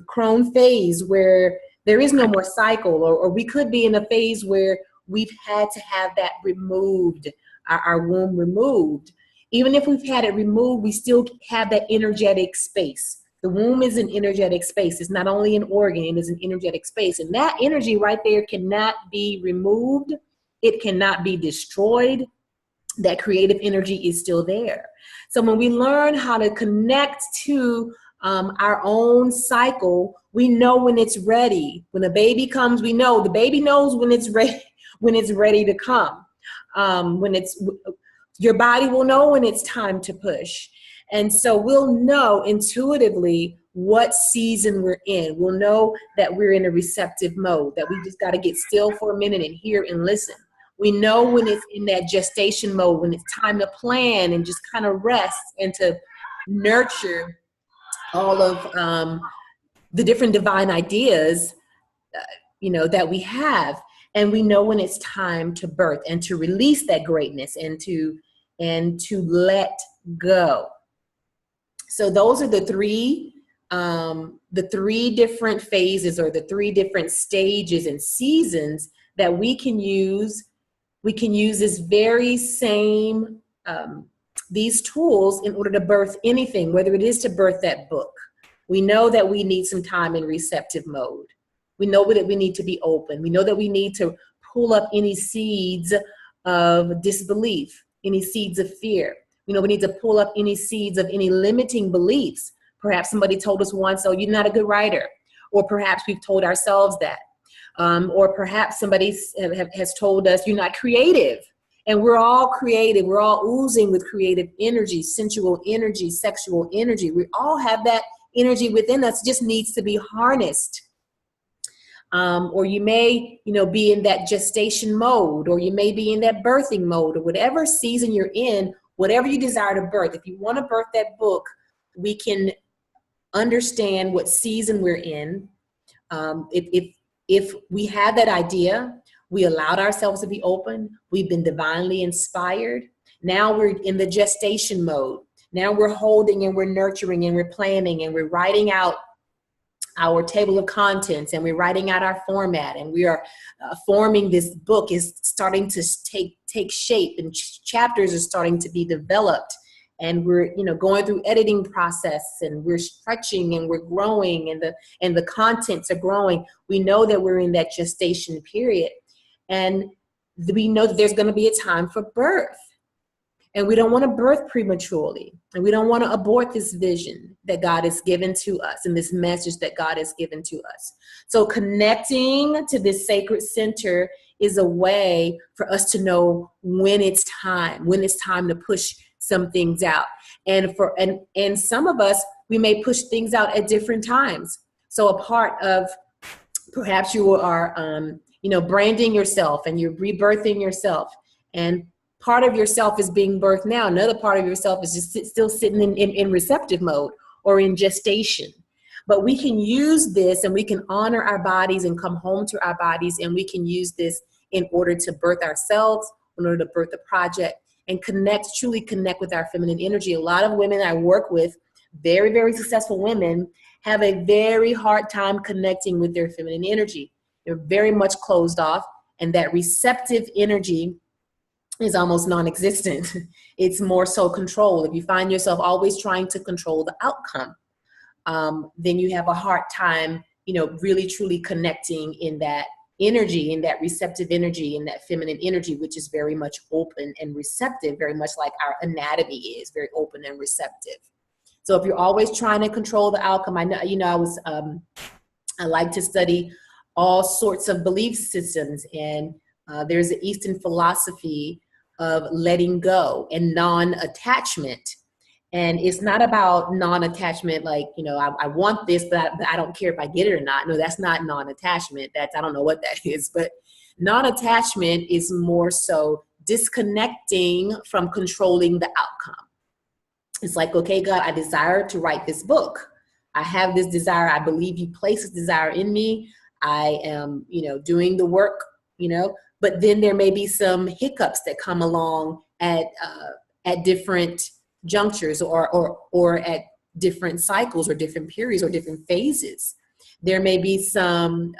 crone phase where there is no more cycle, or we could be in a phase where we've had to have that removed, our womb removed. Even if we've had it removed, we still have that energetic space. The womb is an energetic space. It's not only an organ, it is an energetic space. And that energy right there cannot be removed. It cannot be destroyed. That creative energy is still there. So when we learn how to connect to our own cycle, we know when it's ready. When a baby comes, we know the baby knows when it's ready to come. Your body will know when it's time to push. And so we'll know intuitively what season we're in. We'll know that we're in a receptive mode, that we just got to get still for a minute and hear and listen. We know when it's in that gestation mode, when it's time to plan and just kind of rest and to nurture all of the different divine ideas, that we have. And we know when it's time to birth and to release that greatness and to let go. So those are the three different phases, or the three different stages and seasons that we can use. We can use this very same, these tools in order to birth anything, whether it is to birth that book. We know that we need some time in receptive mode. We know that we need to be open. We know that we need to pull up any seeds of disbelief, any seeds of fear. We need to pull up any seeds of any limiting beliefs. Perhaps somebody told us once, oh, you're not a good writer. Or perhaps we've told ourselves that. Or perhaps somebody has told us you're not creative. And we're all creative. We're all oozing with creative energy, sensual energy, sexual energy. We all have that energy within us. It just needs to be harnessed. Or you may, be in that gestation mode, or you may be in that birthing mode, or whatever season you're in, whatever you desire to birth. If you want to birth that book, we can understand what season we're in. If we have that idea, we allowed ourselves to be open, we've been divinely inspired. Now we're in the gestation mode. Now we're holding and we're nurturing and we're planning and we're writing out our table of contents and we're writing out our format, and we are forming this book is starting to take shape, and chapters are starting to be developed, and we're going through editing process, and we're stretching and we're growing, and the contents are growing. We know that we're in that gestation period, and we know that there's going to be a time for birth. And we don't want to birth prematurely. And we don't want to abort this vision that God has given to us and this message that God has given to us. So connecting to this sacred center is a way for us to know when it's time to push some things out. And some of us, we may push things out at different times. So a part of perhaps you are, branding yourself and you're rebirthing yourself, and part of yourself is being birthed now. Another part of yourself is just still sitting in receptive mode or in gestation. But we can use this and we can honor our bodies and come home to our bodies, and we can use this in order to birth ourselves, in order to birth the project, and truly connect with our feminine energy. A lot of women I work with, very, very successful women, have a very hard time connecting with their feminine energy. They're very much closed off, and that receptive energy is almost non-existent. It's more so control. If you find yourself always trying to control the outcome, then you have a hard time, really truly connecting in that energy, in that receptive energy, in that feminine energy, which is very much open and receptive, very much like our anatomy is very open and receptive. So if you're always trying to control the outcome, I like to study all sorts of belief systems, and there's an Eastern philosophy of letting go and non-attachment. And it's not about non-attachment like, I want this, but I don't care if I get it or not. No, that's not non-attachment. I don't know what that is. But non-attachment is more so disconnecting from controlling the outcome. It's like, okay, God, I desire to write this book. I have this desire. I believe you place this desire in me. I am, doing the work, but then there may be some hiccups that come along at different junctures or at different cycles or different periods or different phases. There may be some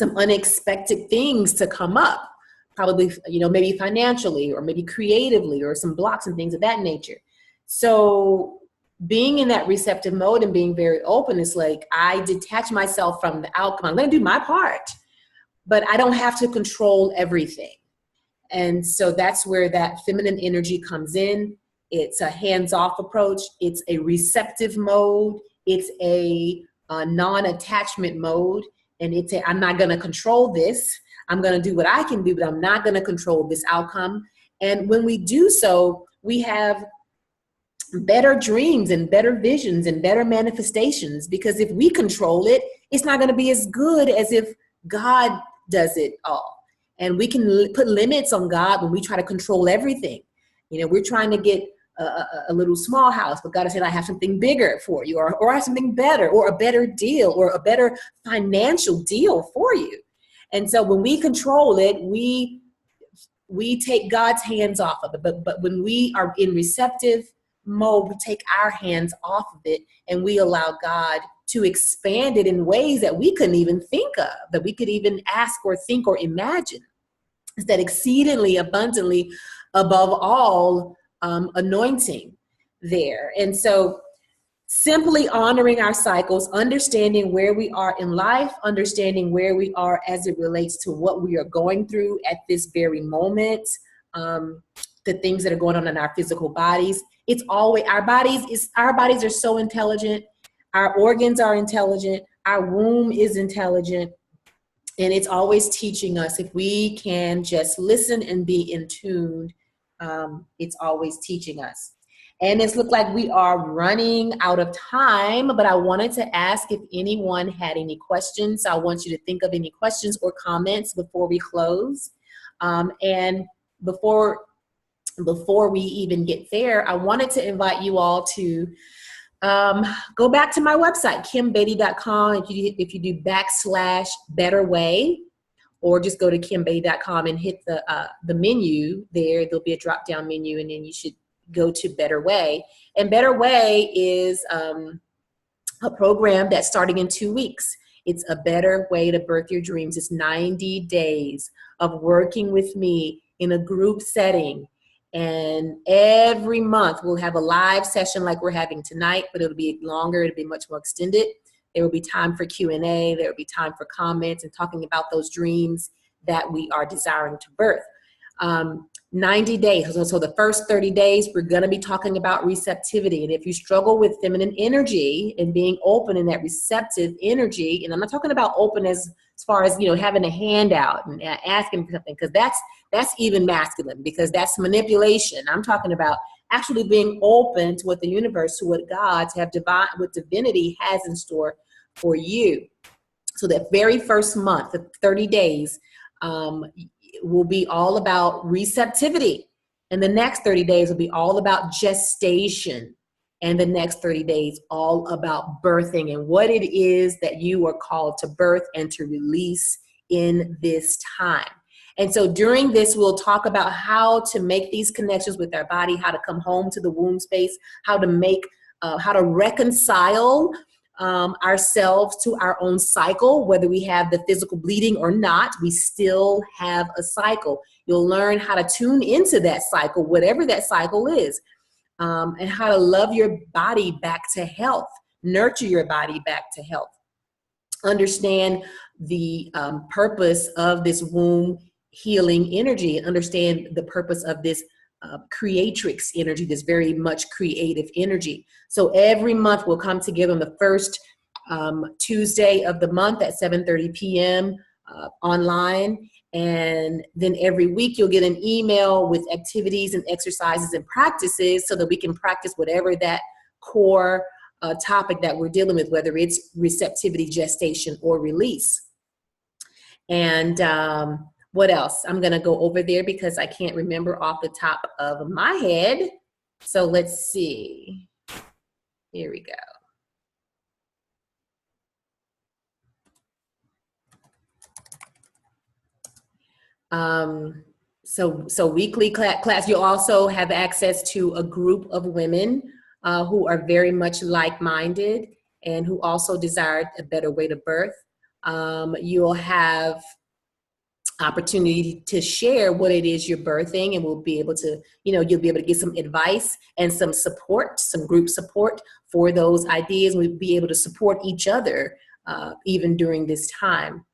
unexpected things to come up, probably, maybe financially or maybe creatively, or some blocks and things of that nature. So being in that receptive mode and being very open is like, I detach myself from the outcome. I'm going to do my part, but I don't have to control everything. And so that's where that feminine energy comes in. It's a hands-off approach. It's a receptive mode. It's a non-attachment mode. And I'm not going to control this. I'm going to do what I can do, but I'm not going to control this outcome. And when we do so, we have better dreams and better visions and better manifestations, because if we control it, it's not going to be as good as if God does it all. And we can put limits on God when we try to control everything. We're trying to get a little small house, but God is saying, I have something bigger for you, or I have something better, or a better deal, or a better financial deal for you. And so when we control it, we take God's hands off of it. But when we are in receptive mode, we take our hands off of it, and we allow God to expand it in ways that we couldn't even think of, that we could even ask or think or imagine. It's that exceedingly abundantly above all anointing there. And so simply honoring our cycles, understanding where we are in life, understanding where we are as it relates to what we are going through at this very moment, the things that are going on in our physical bodies. It's always our bodies are so intelligent. Our organs are intelligent. Our womb is intelligent. And it's always teaching us, if we can just listen and be in tune, it's always teaching us. And it's looked like we are running out of time, but I wanted to ask if anyone had any questions. I want you to think of any questions or comments before we close. And before we even get there, I wanted to invite you all to go back to my website, kimbeatty.com. If you do /BetterWay, or just go to kimbeatty.com and hit the menu there, there'll be a drop-down menu, and then you should go to Better Way. And Better Way is a program that's starting in 2 weeks. It's a better way to birth your dreams. It's 90 days of working with me in a group setting. And every month we'll have a live session like we're having tonight, but it'll be longer. It'll be much more extended. There will be time for Q&A. There will be time for comments and talking about those dreams that we are desiring to birth. 90 days. So the first 30 days, we're going to be talking about receptivity. And if you struggle with feminine energy and being open in that receptive energy, and I'm not talking about open as far as, having a handout and asking for something, because that's even masculine, because that's manipulation. I'm talking about actually being open to what the universe, to what what divinity has in store for you. So that very first month, the 30 days, will be all about receptivity. And the next 30 days will be all about gestation. And the next 30 days, all about birthing and what it is that you are called to birth and to release in this time. And so during this, we'll talk about how to make these connections with our body, how to come home to the womb space, how to reconcile ourselves to our own cycle. Whether we have the physical bleeding or not, we still have a cycle. You'll learn how to tune into that cycle, whatever that cycle is, and how to love your body back to health, nurture your body back to health, understand the purpose of this womb healing energy, and understand the purpose of this creatrix energy, this very much creative energy. So every month we'll come together on the first Tuesday of the month at 7:30 p.m. Online. And then every week you'll get an email with activities and exercises and practices so that we can practice whatever that core topic that we're dealing with, whether it's receptivity, gestation, or release. And what else? I'm going to go over there because I can't remember off the top of my head. So let's see. Here we go. So weekly class, you also have access to a group of women who are very much like-minded and who also desire a better way to birth. You'll have opportunity to share what it is you're birthing, and we'll be able to, you'll be able to get some advice and some support, some group support for those ideas. We'll be able to support each other even during this time.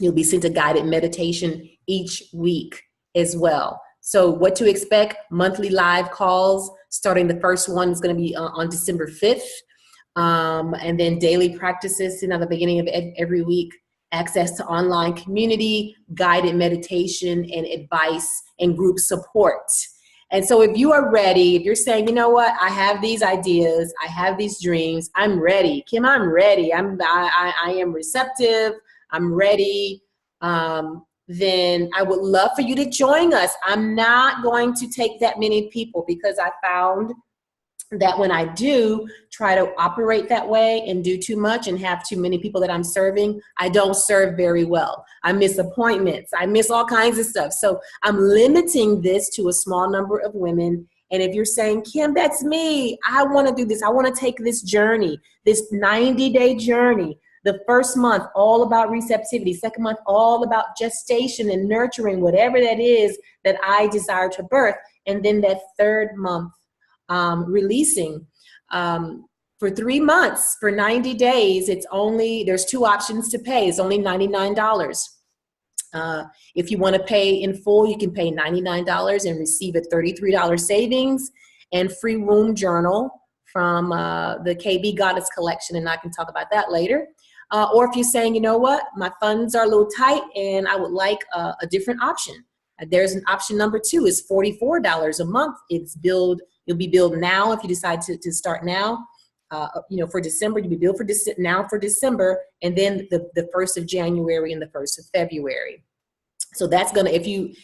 You'll be sent a guided meditation each week as well. So what to expect: monthly live calls, starting the first one is going to be on December 5th. And then daily practices at the beginning of every week, access to online community, guided meditation and advice, and group support. And so if you are ready, if you're saying, you know what, I have these ideas, I have these dreams, I'm ready. Kim, I'm ready. I am receptive. I'm ready. Then I would love for you to join us. I'm not going to take that many people because I found that when I do try to operate that way and do too much and have too many people that I'm serving, I don't serve very well. I miss appointments. I miss all kinds of stuff. So I'm limiting this to a small number of women. And if you're saying, Kim, that's me, I want to do this. I want to take this journey, this 90-day journey. The first month, all about receptivity. Second month, all about gestation and nurturing, whatever that is that I desire to birth. And then that third month, releasing. For 3 months, for 90 days, there's two options to pay. It's only $99. If you want to pay in full, you can pay $99 and receive a $33 savings and free womb journal from the KB Goddess collection, and I can talk about that later. Or if you're saying, you know what, my funds are a little tight and I would like a different option. There's an option number 2, is $44 a month. You'll be billed now if you decide to start now. For December, you'll be billed for December, and then the 1st of January and the 1st of February. So that's gonna, if you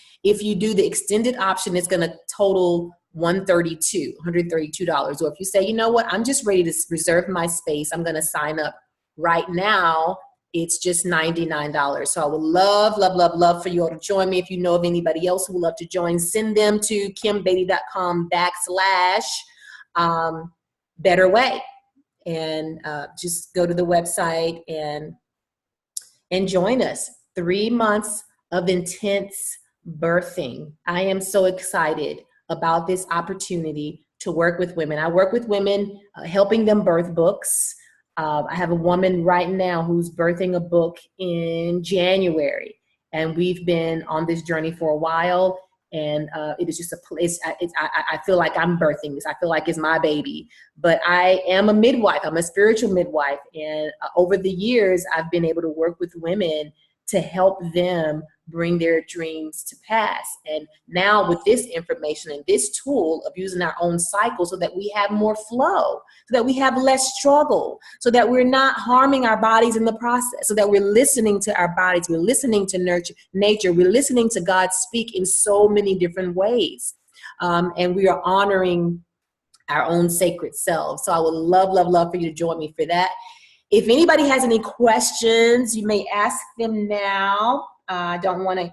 do the extended option, it's gonna total $132. Or if you say, you know what, I'm just ready to reserve my space, I'm gonna sign up right now, it's just $99. So I would love, love, love, love for you all to join me. If you know of anybody else who would love to join, send them to kimbeatty.com/BetterWay. And just go to the website and join us. 3 months of intense birthing. I am so excited about this opportunity to work with women. I work with women, helping them birth books. I have a woman right now who's birthing a book in January, And we've been on this journey for a while. And it is just a place, I feel like I'm birthing this. I feel like it's my baby. But I am a midwife. I'm a spiritual midwife. And over the years, I've been able to work with women to help them bring their dreams to pass. And now with this information and this tool of using our own cycle so that we have more flow, so that we have less struggle, so that we're not harming our bodies in the process, so that we're listening to our bodies, we're listening to nature, we're listening to God speak in so many different ways. And we are honoring our own sacred selves. So I would love, love, love for you to join me for that. If anybody has any questions, you may ask them now. I don't want to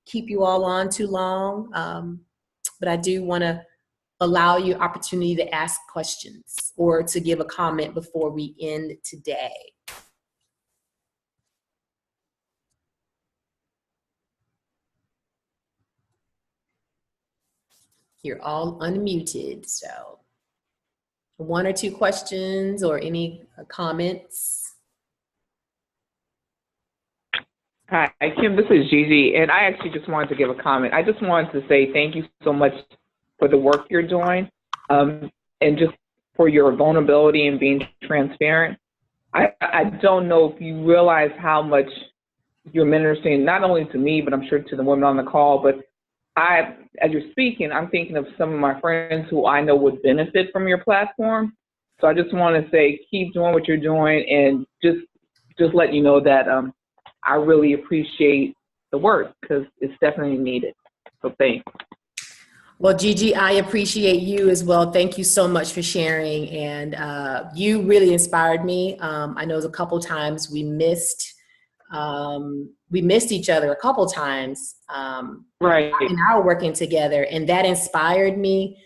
keep you all on too long, but I do want to allow you opportunity to ask questions or to give a comment before we end today. You're all unmuted, so one or two questions or any comments? Hi, Kim, this is Gigi, and I actually just wanted to give a comment. I just wanted to say thank you so much for the work you're doing, and just for your vulnerability and being transparent. I don't know if you realize how much you're ministering, not only to me, but I'm sure to the women on the call, but as you're speaking, I'm thinking of some of my friends who I know would benefit from your platform. So I just want to say, keep doing what you're doing, and just let you know that I really appreciate the work because it's definitely needed. So thanks. Well, Gigi, I appreciate you as well. Thank you so much for sharing. And you really inspired me. I know a couple times we missed each other a couple times. Right. In our working together. And that inspired me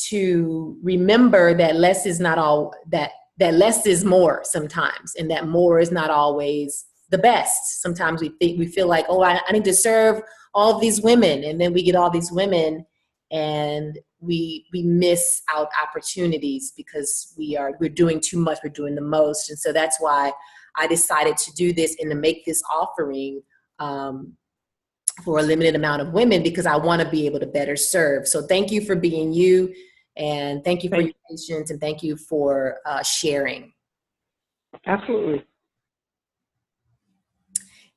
to remember that less is not all, that less is more sometimes. And that more is not always the best. Sometimes we feel like, oh, I need to serve all of these women. And then we get all these women and we miss out opportunities because we're doing too much, we're doing the most. And so that's why I decided to do this and to make this offering for a limited amount of women, because I want to be able to better serve. So thank you for being you, and thank you for your patience, and thank you for sharing. Absolutely.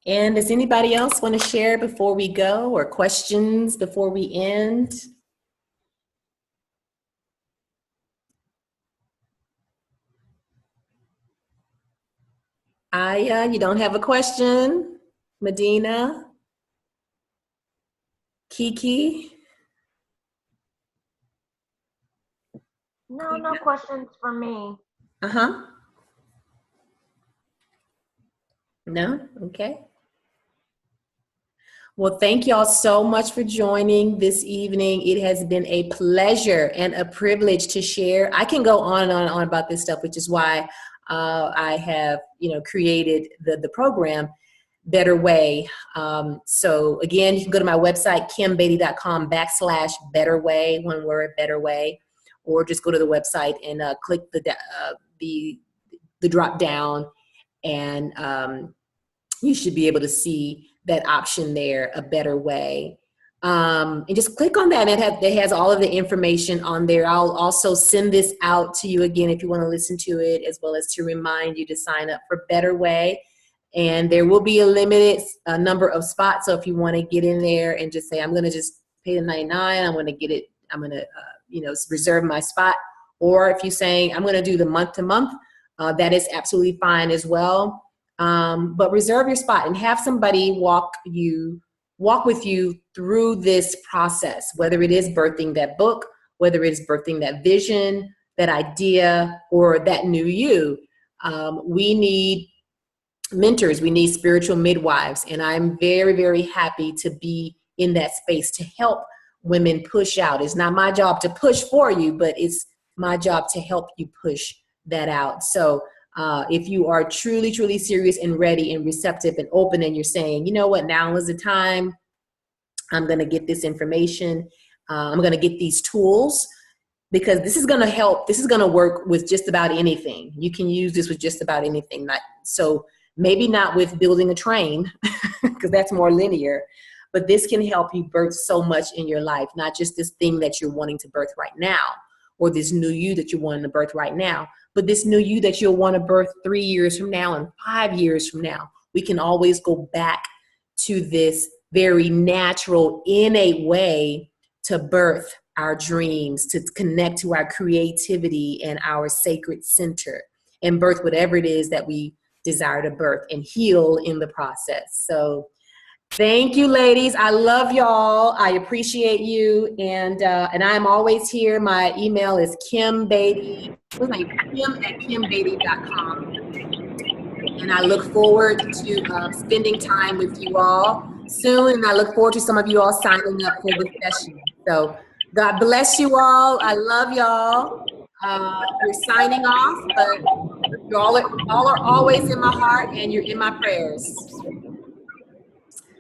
And does anybody else want to share before we go, or questions before we end? Aya, you don't have a question? Medina? Kiki? No questions for me. Uh-huh. No? Okay. Well, thank y'all so much for joining this evening. It has been a pleasure and a privilege to share. I can go on and on and on about this stuff, which is why I have, created the program Better Way. So again, you can go to my website, kimbeatty.com/Better Way, one word, Better Way, or just go to the website and click the drop down, and you should be able to see that option there, A Better Way. And just click on that. It has all of the information on there. I'll also send this out to you again if you want to listen to it, as well as to remind you to sign up for Better Way. And there will be a limited number of spots. So if you want to get in there and just say, I'm going to just pay the $99, I'm going to get it, I'm going to, reserve my spot. Or if you're saying, I'm going to do the month to month, that is absolutely fine as well. But reserve your spot and have somebody walk with you through this process, whether it is birthing that book, whether it is birthing that vision, that idea, or that new you. We need mentors, we need spiritual midwives, and I'm very, very happy to be in that space to help women push out. It's not my job to push for you, but it's my job to help you push that out. So if you are truly, truly serious and ready and receptive and open, and you're saying, you know what, now is the time, I'm going to get this information, I'm going to get these tools, because this is going to help, this is going to work with just about anything. You can use this with just about anything. So Maybe not with building a train, because that's more linear, but this can help you birth so much in your life, not just this thing that you're wanting to birth right now, or this new you that you're wanting to birth right now, but this new you that you'll want to birth 3 years from now and 5 years from now. We can always go back to this very natural, innate way to birth our dreams, to connect to our creativity and our sacred center, and birth whatever it is that we desire to birth and heal in the process. So thank you, ladies. I love y'all. I appreciate you. And I'm always here. My email is kim@kimbeatty.com. And I look forward to spending time with you all soon. And I look forward to some of you all signing up for this session. So God bless you all. I love y'all. We're signing off, but you all are always in my heart, and you're in my prayers.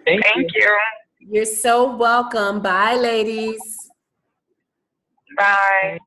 Thank you. You're so welcome. Bye, ladies. Bye.